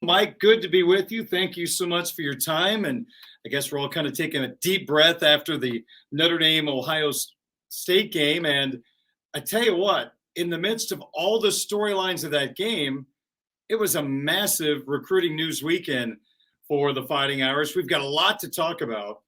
Mike, good to be with you. Thank you so much for your time. And I guess we're all kind of taking a deep breath after the Notre Dame Ohio State game. And I tell you what, in the midst of all the storylines of that game, it was a massive recruiting news weekend for the Fighting Irish. We've got a lot to talk about.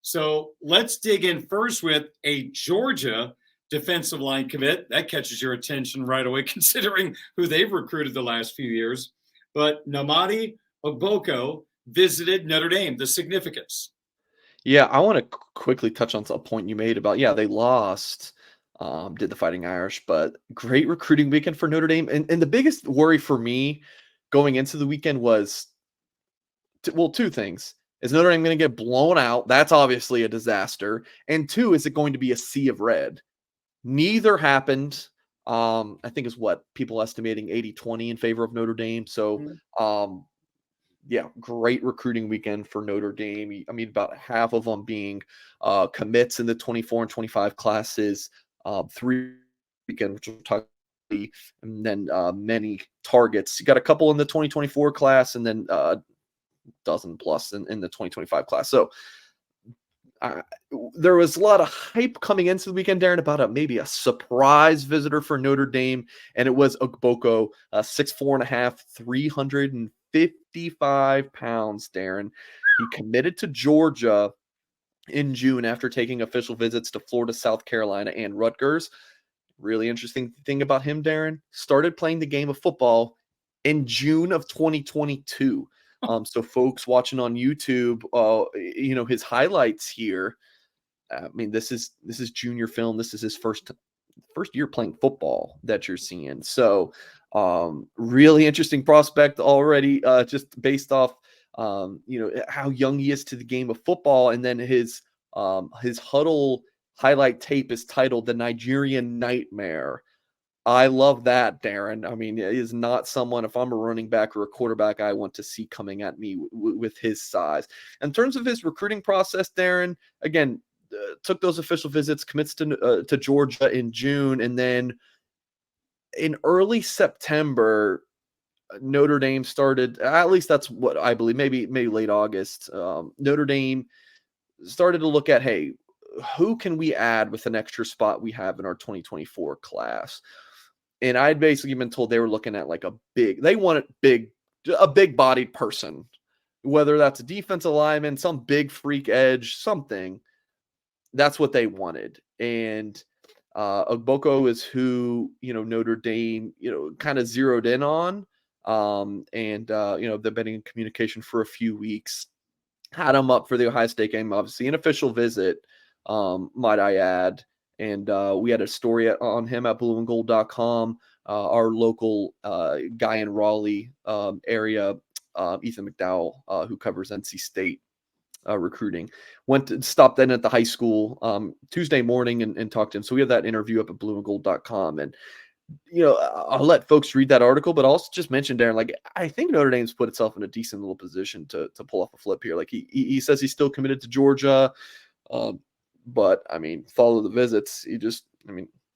So let's dig in first with a Georgia defensive line commit. That catches your attention right away, considering who they've recruited the last few years. But Nnamdi Ogboko visited Notre Dame. The significance. Yeah, I want to quickly touch on a point you made about, they lost, did the Fighting Irish, but great recruiting weekend for Notre Dame. And the biggest worry for me going into the weekend was, two things. Is Notre Dame going to get blown out? That's obviously a disaster. And two, is it going to be a sea of red? Neither happened. I think is what people estimating 80-20 in favor of Notre Dame. So, great recruiting weekend for Notre Dame. I mean, about half of them being commits in the 24 and 25 classes, 3 weekend, which we'll talk about, and then many targets. You got a couple in the 2024 class, and then dozen plus in the 2025 class. So there was a lot of hype coming into the weekend, Darren, about maybe a surprise visitor for Notre Dame, and it was Ogboko, 6'4.5", 355 pounds, Darren. He committed to Georgia in June after taking official visits to Florida, South Carolina, and Rutgers. Really interesting thing about him, Darren, started playing the game of football in June of 2022. So folks watching on YouTube, his highlights here. I mean, this is junior film. This is his first year playing football that you're seeing. So really interesting prospect already, just based off, how young he is to the game of football. And then his huddle highlight tape is titled "The Nigerian Nightmare." I love that, Darren. I mean, he is not someone, if I'm a running back or a quarterback, I want to see coming at me with his size. In terms of his recruiting process, Darren, again, took those official visits, commits to Georgia in June, and then in early September, Notre Dame started, at least that's what I believe, maybe late August, Notre Dame started to look at, hey, who can we add with an extra spot we have in our 2024 class? And I'd basically been told they were looking at a big-bodied person, whether that's a defensive lineman, some big freak edge, something. That's what they wanted. And Ogboko is who, Notre Dame, kind of zeroed in on. They've been in communication for a few weeks. Had him up for the Ohio State game, obviously, an official visit, might I add. And we had a story on him at blueandgold.com. Our local guy in Raleigh area, Ethan McDowell, who covers NC State recruiting, stopped in at the high school Tuesday morning and talked to him. So we have that interview up at blueandgold.com. And, I'll let folks read that article, but also just mention, Darren, I think Notre Dame's put itself in a decent little position to pull off a flip here. He says he's still committed to Georgia. But, I mean, follow the visits.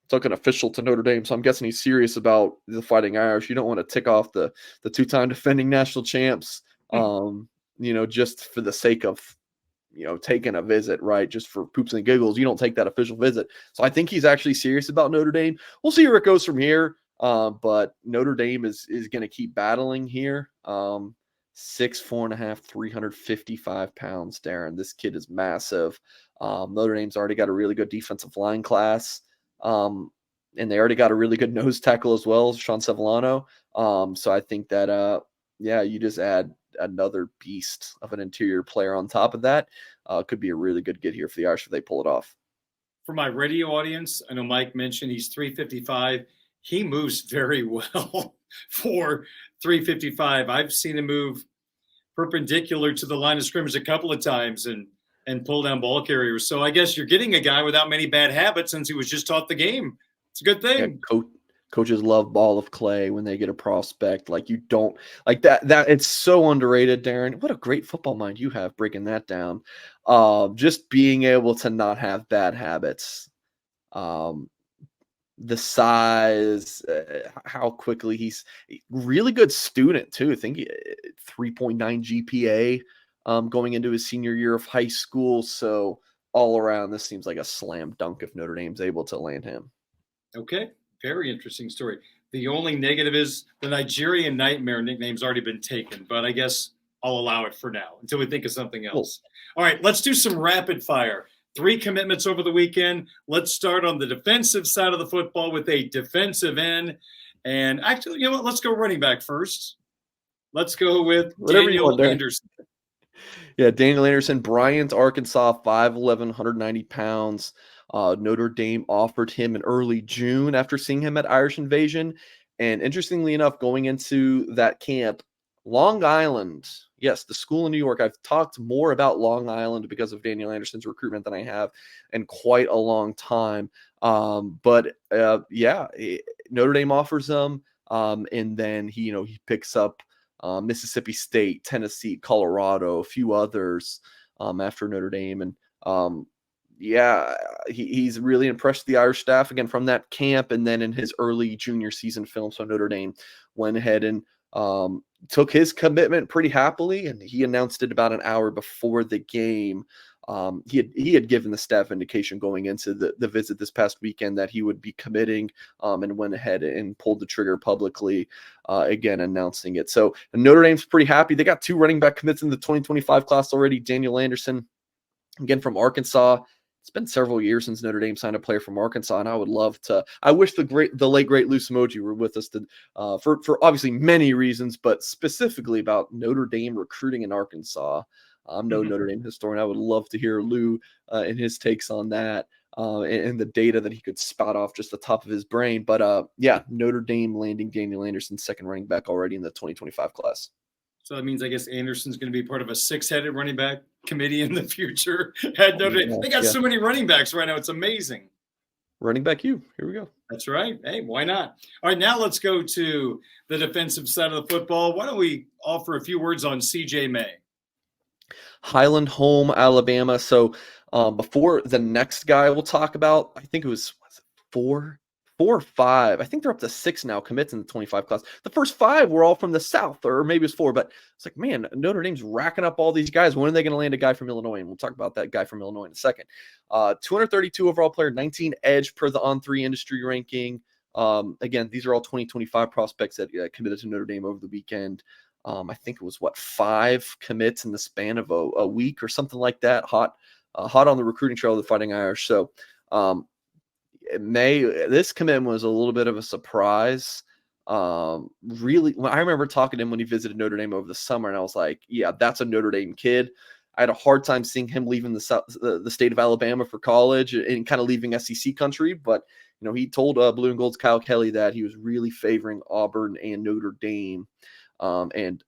Took an official to Notre Dame, so I'm guessing he's serious about the Fighting Irish. You don't want to tick off the two-time defending national champs, just for the sake of, taking a visit, right? Just for poops and giggles. You don't take that official visit. So I think he's actually serious about Notre Dame. We'll see where it goes from here. But Notre Dame is going to keep battling here. 6'4.5", 355 pounds, Darren. This kid is massive. Notre Dame's already got a really good defensive line class. And they already got a really good nose tackle as well, Sean Sevillano. So I think that, you just add another beast of an interior player on top of that. Could be a really good get here for the Irish if they pull it off. For my radio audience, I know Mike mentioned he's 355. He moves very well for 355. I've seen him move perpendicular to the line of scrimmage a couple of times and pull down ball carriers. So I guess you're getting a guy without many bad habits since he was just taught the game. It's a good thing. Yeah, coaches love ball of clay when they get a prospect. You don't like that. It's so underrated, Darren. What a great football mind you have breaking that down. Just being able to not have bad habits. the size, how quickly he's really good student too. I think 3.9 GPA going into his senior year of high school. So all around, this seems like a slam dunk if Notre Dame's able to land him. Okay, very interesting story. The only negative is the Nigerian Nightmare nickname's already been taken, but I guess I'll allow it for now until we think of something else. All right, let's do some rapid fire. 3 commitments over the weekend. Let's start on the defensive side of the football with a defensive end. And actually, you know what? Let's go running back first. Let's go with Whatever you want Daniel there. Anderson. Yeah, Daniel Anderson, Bryant, Arkansas, 5'11", 190 pounds. Notre Dame offered him in early June after seeing him at Irish Invasion. And interestingly enough, going into that camp, Long Island, yes, the school in New York. I've talked more about Long Island because of Daniel Anderson's recruitment than I have in quite a long time. Notre Dame offers him, and then he picks up Mississippi State, Tennessee, Colorado, a few others after Notre Dame. And he's really impressed the Irish staff again from that camp. And then in his early junior season film, so Notre Dame went ahead and took his commitment pretty happily. And he announced it about an hour before the game. He had given the staff indication going into the visit this past weekend that he would be committing, and went ahead and pulled the trigger publicly, again announcing it. So Notre Dame's pretty happy. They got 2 running back commits in the 2025 class already. Daniel Anderson, again from Arkansas. It's been several years since Notre Dame signed a player from Arkansas, and I would love to. I wish the late great Lou Emoji were with us for obviously many reasons, but specifically about Notre Dame recruiting in Arkansas. I'm no Notre Dame historian. I would love to hear Lou and his takes on that, and the data that he could spout off just the top of his brain. But Notre Dame landing Daniel Anderson, second running back already in the 2025 class. So that means I guess Anderson's going to be part of a 6-headed running back committee in the future at Notre Dame. They got so many running backs right now. It's amazing. Running back you. Here we go. That's right. Hey, why not? All right, now let's go to the defensive side of the football. Why don't we offer a few words on C.J. May? Highland Home, Alabama. So before the next guy we'll talk about, I think it was 4 or 5. I think they're up to 6 now commits in the 25 class. The first 5 were all from the South, or maybe it's 4, but it's like, man, Notre Dame's racking up all these guys. When are they going to land a guy from Illinois? And we'll talk about that guy from Illinois in a second. 232 overall player, 19 edge per the On3 industry ranking. Again, these are all 2025 prospects that committed to Notre Dame over the weekend. I think it was 5 commits in the span of a week or something like that. Hot on the recruiting trail of the Fighting Irish. So this commitment was a little bit of a surprise. Really, I remember talking to him when he visited Notre Dame over the summer, and I was like, yeah, that's a Notre Dame kid. I had a hard time seeing him leaving the state of Alabama for college and kind of leaving SEC country, but he told Blue and Gold's Kyle Kelly that he was really favoring Auburn and Notre Dame. And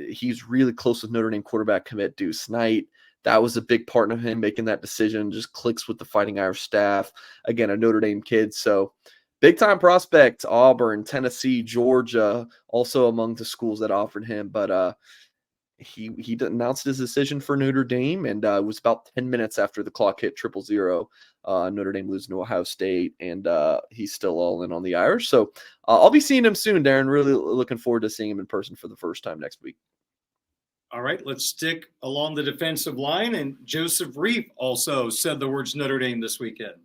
he's really close with Notre Dame quarterback commit Deuce Knight. That was a big part of him making that decision. Just clicks with the Fighting Irish staff. Again, a Notre Dame kid. So big time prospect, Auburn, Tennessee, Georgia, also among the schools that offered him. But he announced his decision for Notre Dame, and it was about 10 minutes after the clock hit 0-0. Notre Dame losing to Ohio State, and he's still all in on the Irish. So I'll be seeing him soon, Darren. Really looking forward to seeing him in person for the first time next week. All right, let's stick along the defensive line. And Joseph Reef also said the words Notre Dame this weekend.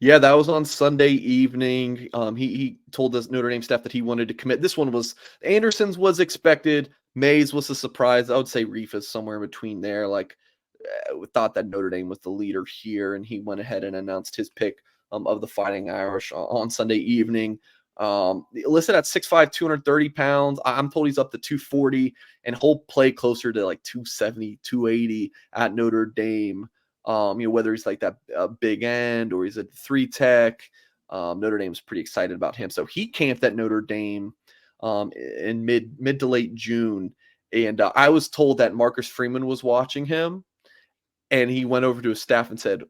Yeah, that was on Sunday evening. He told us Notre Dame staff that he wanted to commit. This one was Anderson's was expected. Mays was a surprise. I would say Reef is somewhere in between there. We thought that Notre Dame was the leader here, and he went ahead and announced his pick of the Fighting Irish on Sunday evening. Listed at 6'5", 230 pounds. I'm told he's up to 240, and he'll play closer to 270, 280 at Notre Dame. Whether he's that big end or he's a 3 tech. Notre Dame's pretty excited about him. So he camped at Notre Dame in mid to late June. And I was told that Marcus Freeman was watching him, and he went over to his staff and said,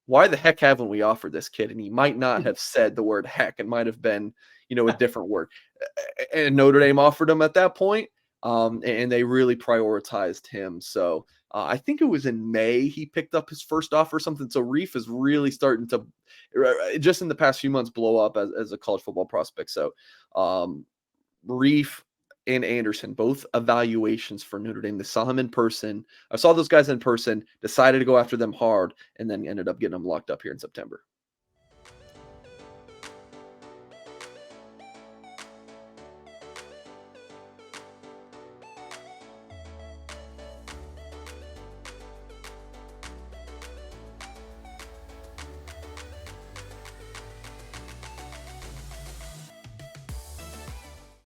why the heck haven't we offered this kid? And he might not have said the word heck. It might have been, a different word. And Notre Dame offered him at that point, and they really prioritized him. So I think it was in May he picked up his first offer or something. So Reef is really starting to, just in the past few months, blow up as a college football prospect. So Reef and Anderson, both evaluations for Notre Dame. They saw him in person. I saw those guys in person, decided to go after them hard, and then ended up getting them locked up here in September.